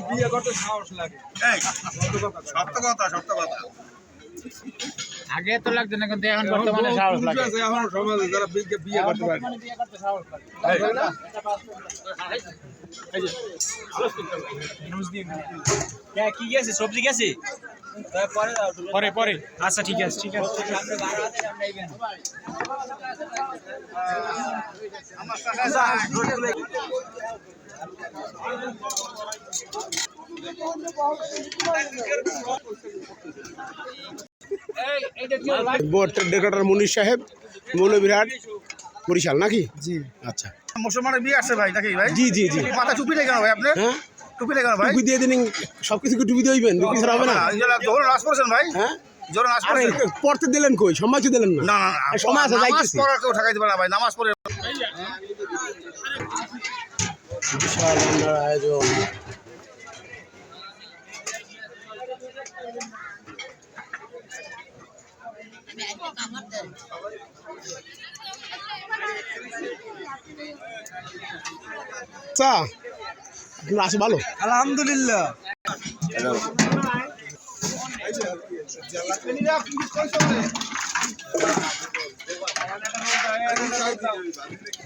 বিয়ে করতে সাহস লাগে। সত্য কথা। আগে তো লাগতো না, কিন্তু এখন বর্তমানে সাহস লাগে। এখন সমাজে যারা বিয়ে করতে পারে বিয়ে করতে সাহস লাগে। কি গেছে সবজি গেছে পরে পরে আচ্ছা ঠিক আছে ডেকরেটর মুনির সাহেব, মৌলভীরহাট, বরিশাল নাকি? জি। আচ্ছা, মুসলমানের বিয়ে আসছে ভাই নাকি ভাই? জি জি জি। মাথা টুপি নেই কেন ভাই আপনার? হ্যাঁ, টুপি নেই কেন ভাই? টুপি দিয়ে দিন, সবকিছু টুপি দিয়ে হইবেন, কিছু হবে না। জোরে নাচ পড়ছেন ভাই? হ্যাঁ, জোরে নাচ আরে পড়ছেন? পড়তে দিলেন কই, সময় তো দিলেন না। না সময় আছে, নামাজ যাইতেছি। পড়া কেউ ঠকাইতে পারে না ভাই, নামাজ পড়ে। বিশাল রান্নার আয়োজন। আচ্ছা, আপনার আছে ভালো? আলহামদুলিল্লাহ।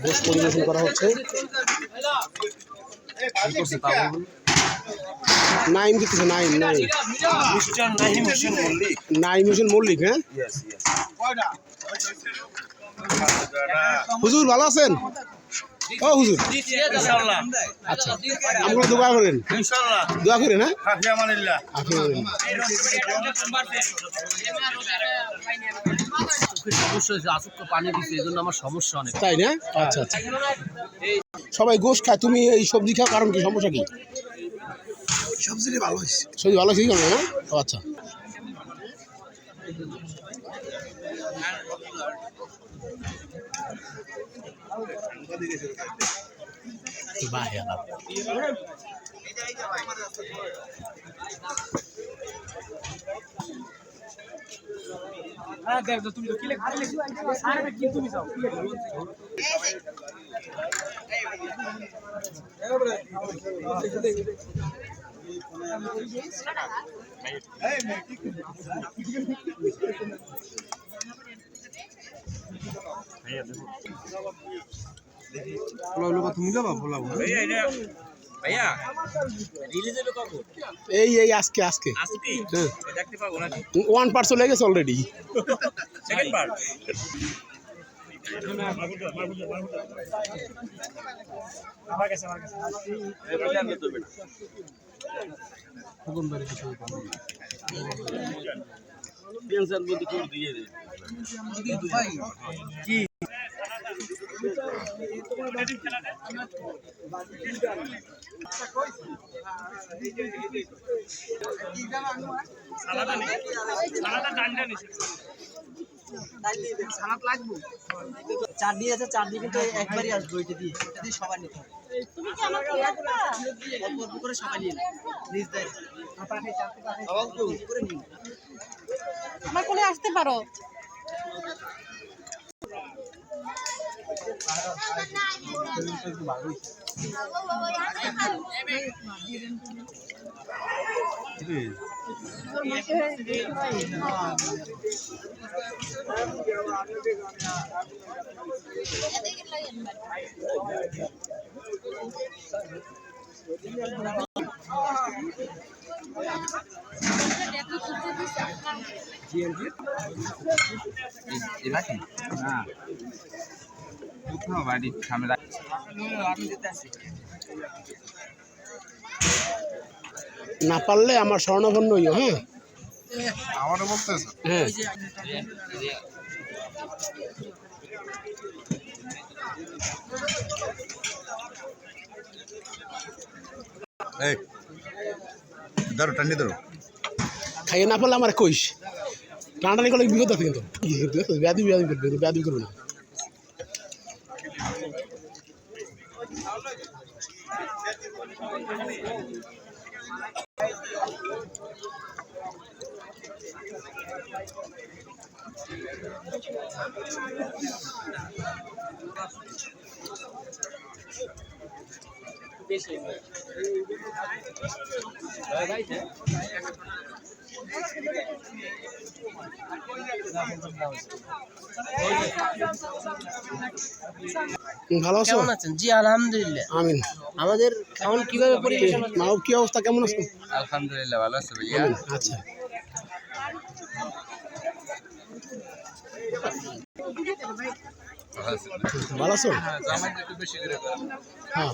গোশ পরিবেশন করা হচ্ছে। নাইম দিতেছে, নাইম হোসেন মল্লিক। হ্যাঁ, হুজুর ভালো আছেন? ও হুজুর, আচ্ছা, আমরা দোয়া করেন, দোয়া করেন। হ্যাঁ, পানি দিচ্ছে, এই জন্য আমার সমস্যা অনেক। তাই না? আচ্ছা আচ্ছা, সবাই গোশ খায়, তুমি এই সবজি খাও, কারণ কি, সমস্যা কি? সবজি ভালো হয়েছে। সবজি ভালো সেই কারণে? হ্যাঁ, ও আচ্ছা। তুমি তো কিলে খাইলে সারে কি তুমি যাও তুমি যাবা বলা ভাইয়া রিলিজ হবে কখন? এই আজকে হ্যাঁ, দেখতে পাবো নাকি? 1 চলে গেছে অলরেডি। সেকেন্ড পার্ট চার দিয়ে আছে, চার দিয়ে কিন্তু একবারই আসবো, এটা দিয়ে সবাই নিতে হবে। তুমি কি আমাকে অল্প করে সবাই নিয়ে নিজ দেয় করে নিন, আমার কোলে আসতে পারো। না পারলে আমার স্বর্ণভন্ন হইও। হ্যাঁ, আমারও বলতেছে। হ্যাঁ, এই ধরো, টানি ধরো। খাইয়ে না পারলে আমার কইস, টানাটানি করলে বিপদ আছে, কিন্তু ব্যাধি করবে, ব্যাধি করবে না। ভালো আছো? কেমন আছেন? জি আলহামদুলিল্লাহ। আমিন। আমাদের খাওন কিভাবে পরিবেশন হচ্ছে? মাও কি অবস্থা, কেমন আছো? আলহামদুলিল্লাহ ভালো আছে ভাইয়া। আমিন। আচ্ছা, ভালো আছো? জামাই একটু বেশি করে হ্যাঁ।